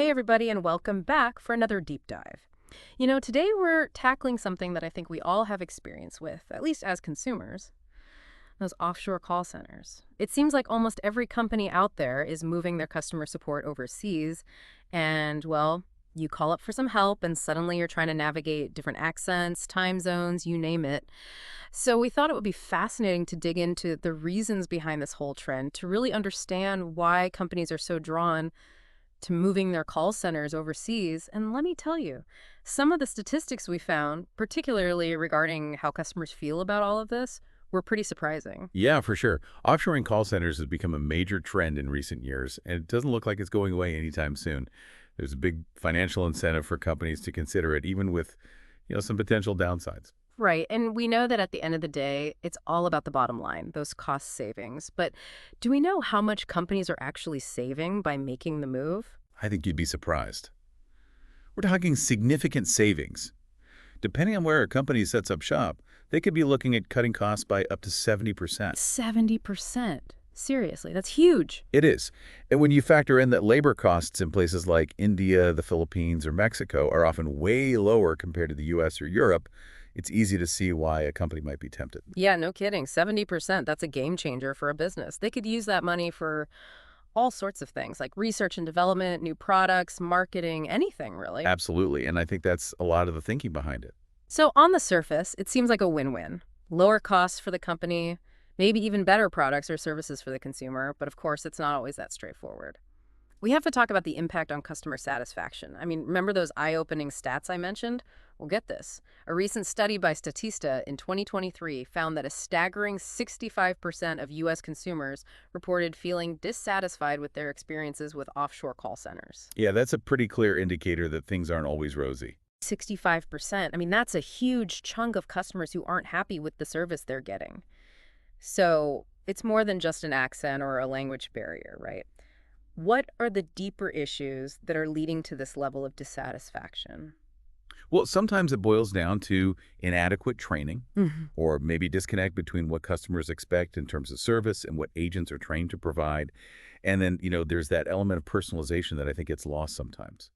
Hey, everybody, and welcome back for another deep dive. Today we're tackling something that I think we all have experience with, at least as consumers, those offshore call centers. It seems like almost every company out there is moving their customer support overseas, and, well, you call up for some help, and suddenly you're trying to navigate different accents, time zones, you name it. So we thought it would be fascinating to dig into the reasons behind this whole trend to really understand why companies are so drawn to moving their call centers overseas. And let me tell you, some of the statistics we found, particularly regarding how customers feel about all of this, were pretty surprising. Yeah, for sure. Offshoring call centers has become a major trend in recent years, and it doesn't look like it's going away anytime soon. There's a big financial incentive for companies to consider it, even with, some potential downsides. Right. And we know that at the end of the day, it's all about the bottom line, those cost savings. But do we know how much companies are actually saving by making the move? I think you'd be surprised. We're talking significant savings. Depending on where a company sets up shop, they could be looking at cutting costs by up to 70%. 70%. Seriously, that's huge. It is. And when you factor in that labor costs in places like India, the Philippines, or Mexico are often way lower compared to the US or Europe, it's easy to see why a company might be tempted. Yeah, no kidding. 70%, that's a game changer for a business. They could use that money for all sorts of things like research and development, new products, marketing, anything really. Absolutely. And I think that's a lot of the thinking behind it. So on the surface, it seems like a win-win. Lower costs for the company, maybe even better products or services for the consumer, but of course it's not always that straightforward. We have to talk about the impact on customer satisfaction. I mean, remember those eye-opening stats I mentioned? Well, get this. A recent study by Statista in 2023 found that a staggering 65% of U.S. consumers reported feeling dissatisfied with their experiences with offshore call centers. Yeah, that's a pretty clear indicator that things aren't always rosy. 65%. I mean, that's a huge chunk of customers who aren't happy with the service they're getting. So it's more than just an accent or a language barrier, right? What are the deeper issues that are leading to this level of dissatisfaction? Well, sometimes it boils down to inadequate training Mhm. or maybe disconnect between what customers expect in terms of service and what agents are trained to provide. And then, there's that element of personalization that I think gets lost sometimes.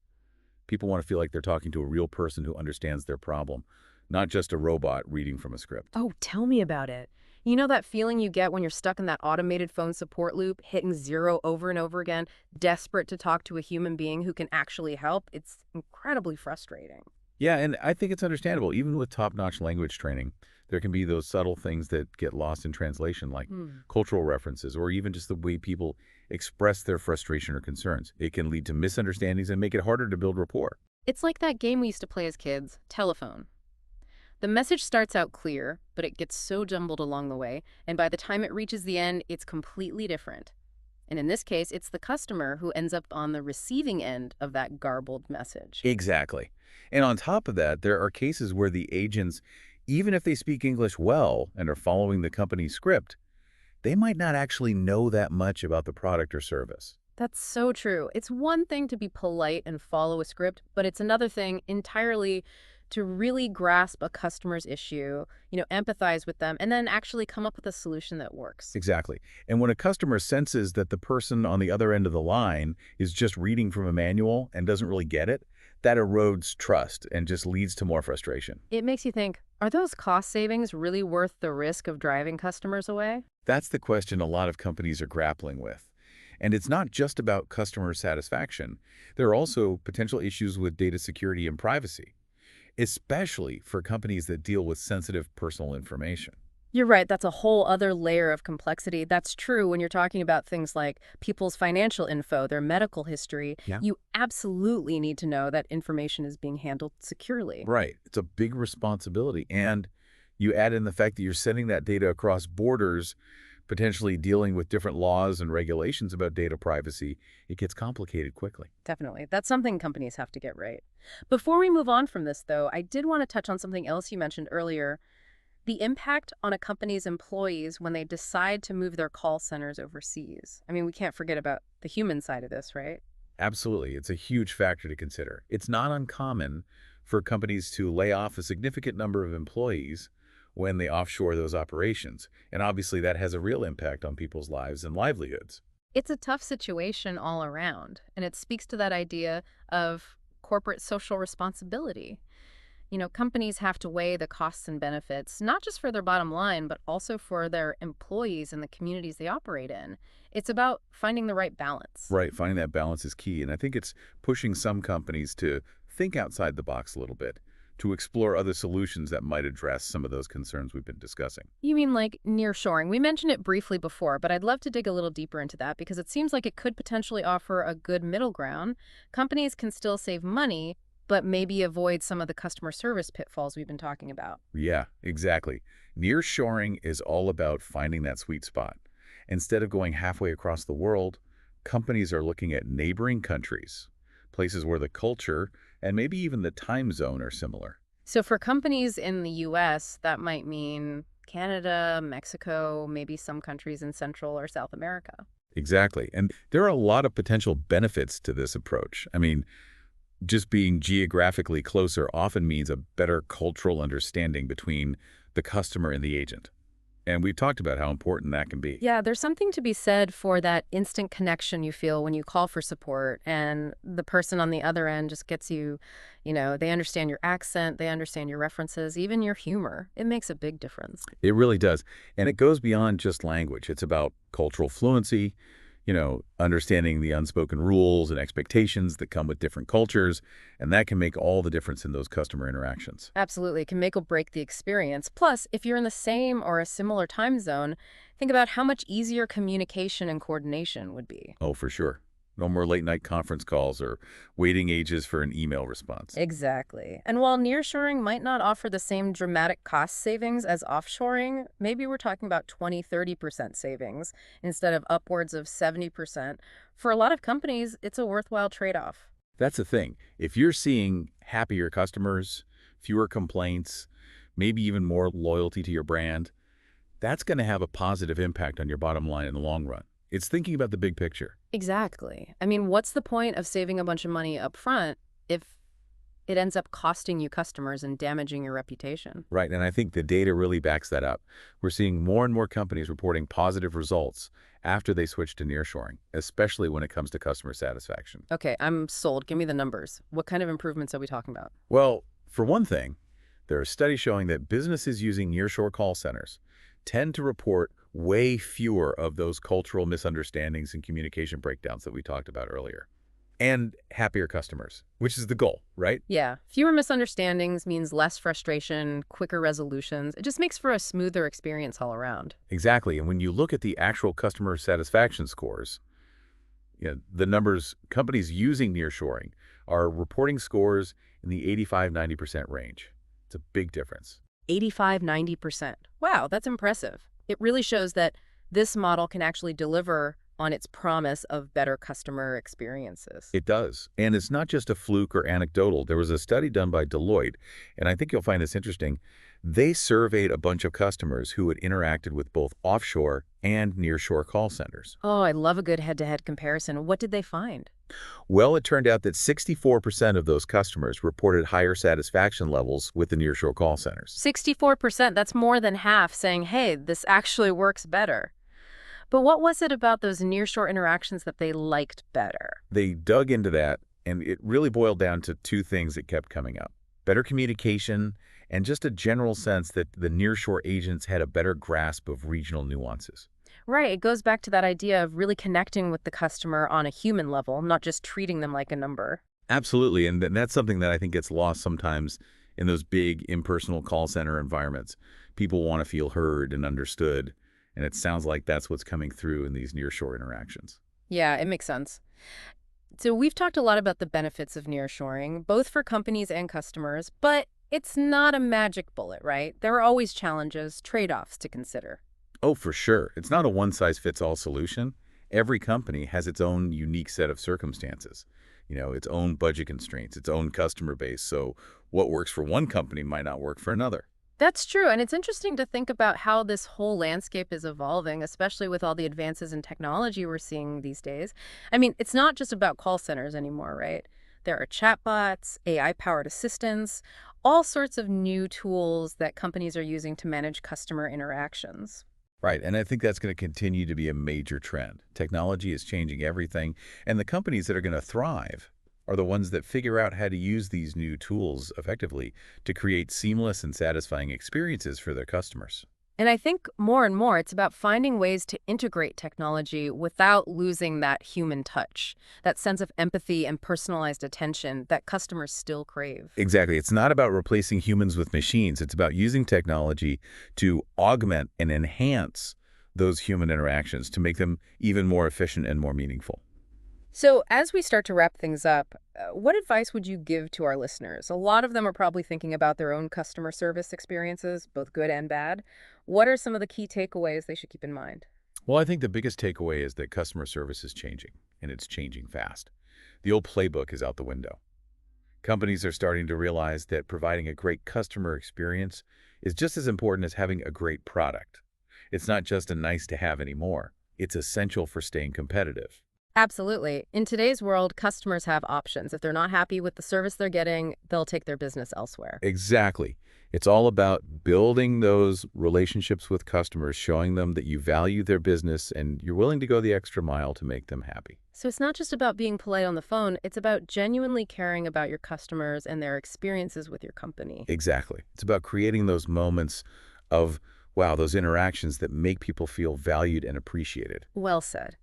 People want to feel like they're talking to a real person who understands their problem, not just a robot reading from a script. Oh, tell me about it. You know that feeling you get when you're stuck in that automated phone support loop, hitting zero over and over again, desperate to talk to a human being who can actually help? It's incredibly frustrating. Yeah, and I think it's understandable. Even with top-notch language training, there can be those subtle things that get lost in translation, like Hmm. cultural references or even just the way people express their frustration or concerns. It can lead to misunderstandings and make it harder to build rapport. It's like that game we used to play as kids, telephone. The message starts out clear, but it gets so jumbled along the way, and by the time it reaches the end, it's completely different. And in this case, it's the customer who ends up on the receiving end of that garbled message. Exactly. And on top of that, there are cases where the agents, even if they speak English well and are following the company's script, they might not actually know that much about the product or service. That's so true. It's one thing to be polite and follow a script, but it's another thing entirely to really grasp a customer's issue, empathize with them, and then actually come up with a solution that works. Exactly. And when a customer senses that the person on the other end of the line is just reading from a manual and doesn't really get it, that erodes trust and just leads to more frustration. It makes you think, are those cost savings really worth the risk of driving customers away? That's the question a lot of companies are grappling with. And it's not just about customer satisfaction. There are also potential issues with data security and privacy, especially for companies that deal with sensitive personal information. You're right. That's a whole other layer of complexity. That's true when you're talking about things like people's financial info, their medical history. Yeah. You absolutely need to know that information is being handled securely. Right. It's a big responsibility. And you add in the fact that you're sending that data across borders, potentially dealing with different laws and regulations about data privacy, it gets complicated quickly. Definitely. That's something companies have to get right. Before we move on from this, though, I did want to touch on something else you mentioned earlier, the impact on a company's employees when they decide to move their call centers overseas. I mean, we can't forget about the human side of this, right? Absolutely. It's a huge factor to consider. It's not uncommon for companies to lay off a significant number of employees when they offshore those operations. And obviously that has a real impact on people's lives and livelihoods. It's a tough situation all around, and it speaks to that idea of corporate social responsibility. Companies have to weigh the costs and benefits, not just for their bottom line, but also for their employees and the communities they operate in. It's about finding the right balance. Right, finding that balance is key, and I think it's pushing some companies to think outside the box a little bit, to explore other solutions that might address some of those concerns we've been discussing. You mean like nearshoring? We mentioned it briefly before, but I'd love to dig a little deeper into that because it seems like it could potentially offer a good middle ground. Companies can still save money, but maybe avoid some of the customer service pitfalls we've been talking about. Yeah, exactly. Nearshoring is all about finding that sweet spot. Instead of going halfway across the world, companies are looking at neighboring countries, places where the culture and maybe even the time zone are similar. So for companies in the US, that might mean Canada, Mexico, maybe some countries in Central or South America. Exactly. And there are a lot of potential benefits to this approach. I mean, just being geographically closer often means a better cultural understanding between the customer and the agent. And we've talked about how important that can be. Yeah, there's something to be said for that instant connection you feel when you call for support and the person on the other end just gets you, they understand your accent, they understand your references, even your humor. It makes a big difference. It really does. And it goes beyond just language. It's about cultural fluency, understanding the unspoken rules and expectations that come with different cultures. And that can make all the difference in those customer interactions. Absolutely. It can make or break the experience. Plus, if you're in the same or a similar time zone, think about how much easier communication and coordination would be. Oh, for sure. No more late night conference calls or waiting ages for an email response. Exactly. And while nearshoring might not offer the same dramatic cost savings as offshoring, maybe we're talking about 20–30% savings instead of upwards of 70%. For a lot of companies, it's a worthwhile trade-off. That's the thing. If you're seeing happier customers, fewer complaints, maybe even more loyalty to your brand, that's going to have a positive impact on your bottom line in the long run. It's thinking about the big picture. Exactly. I mean, what's the point of saving a bunch of money up front if it ends up costing you customers and damaging your reputation? Right, and I think the data really backs that up. We're seeing more and more companies reporting positive results after they switch to nearshoring, especially when it comes to customer satisfaction. Okay, I'm sold. Give me the numbers. What kind of improvements are we talking about? Well, for one thing, there are studies showing that businesses using nearshore call centers tend to report way fewer of those cultural misunderstandings and communication breakdowns that we talked about earlier. And happier customers, which is the goal, right? Yeah, fewer misunderstandings means less frustration, quicker resolutions. It just makes for a smoother experience all around. Exactly. And when you look at the actual customer satisfaction scores, the numbers, companies using nearshoring are reporting scores in the 85–90% range. It's a big difference. 85–90%. Wow, that's impressive. It really shows that this model can actually deliver on its promise of better customer experiences. It does. And it's not just a fluke or anecdotal. There was a study done by Deloitte, and I think you'll find this interesting. They surveyed a bunch of customers who had interacted with both offshore and nearshore call centers. Oh, I love a good head-to-head comparison. What did they find? Well, it turned out that 64% of those customers reported higher satisfaction levels with the nearshore call centers. 64%, that's more than half saying, hey, this actually works better. But what was it about those nearshore interactions that they liked better? They dug into that, and it really boiled down to two things that kept coming up: better communication and just a general sense that the nearshore agents had a better grasp of regional nuances. Right, it goes back to that idea of really connecting with the customer on a human level, not just treating them like a number. Absolutely, and that's something that I think gets lost sometimes in those big impersonal call center environments. People want to feel heard and understood, and it sounds like that's what's coming through in these nearshore interactions. Yeah, it makes sense. So we've talked a lot about the benefits of nearshoring, both for companies and customers, but it's not a magic bullet, right? There are always challenges, trade-offs to consider. Oh, for sure. It's not a one-size-fits-all solution. Every company has its own unique set of circumstances, its own budget constraints, its own customer base. So what works for one company might not work for another. That's true, and it's interesting to think about how this whole landscape is evolving, especially with all the advances in technology we're seeing these days. I mean, it's not just about call centers anymore, right? There are chatbots, AI-powered assistants, all sorts of new tools that companies are using to manage customer interactions. Right, and I think that's going to continue to be a major trend. Technology is changing everything, and the companies that are going to thrive are the ones that figure out how to use these new tools effectively to create seamless and satisfying experiences for their customers. And I think more and more it's about finding ways to integrate technology without losing that human touch, that sense of empathy and personalized attention that customers still crave. Exactly. It's not about replacing humans with machines. It's about using technology to augment and enhance those human interactions to make them even more efficient and more meaningful. So, as we start to wrap things up, what advice would you give to our listeners? A lot of them are probably thinking about their own customer service experiences, both good and bad. What are some of the key takeaways they should keep in mind? Well, I think the biggest takeaway is that customer service is changing, and it's changing fast. The old playbook is out the window. Companies are starting to realize that providing a great customer experience is just as important as having a great product. It's not just a nice to have anymore. It's essential for staying competitive. Absolutely. In today's world, customers have options. If they're not happy with the service they're getting, they'll take their business elsewhere. Exactly. It's all about building those relationships with customers, showing them that you value their business and you're willing to go the extra mile to make them happy. So it's not just about being polite on the phone, it's about genuinely caring about your customers and their experiences with your company. Exactly. It's about creating those moments of, wow, those interactions that make people feel valued and appreciated. Well said.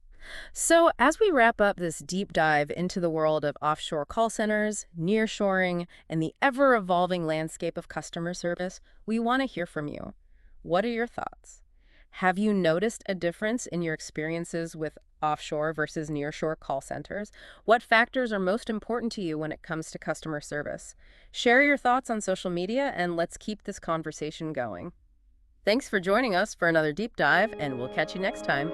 So, as we wrap up this deep dive into the world of offshore call centers, nearshoring, and the ever evolving landscape of customer service, we want to hear from you. What are your thoughts? Have you noticed a difference in your experiences with offshore versus nearshore call centers? What factors are most important to you when it comes to customer service? Share your thoughts on social media and let's keep this conversation going. Thanks for joining us for another deep dive, and we'll catch you next time.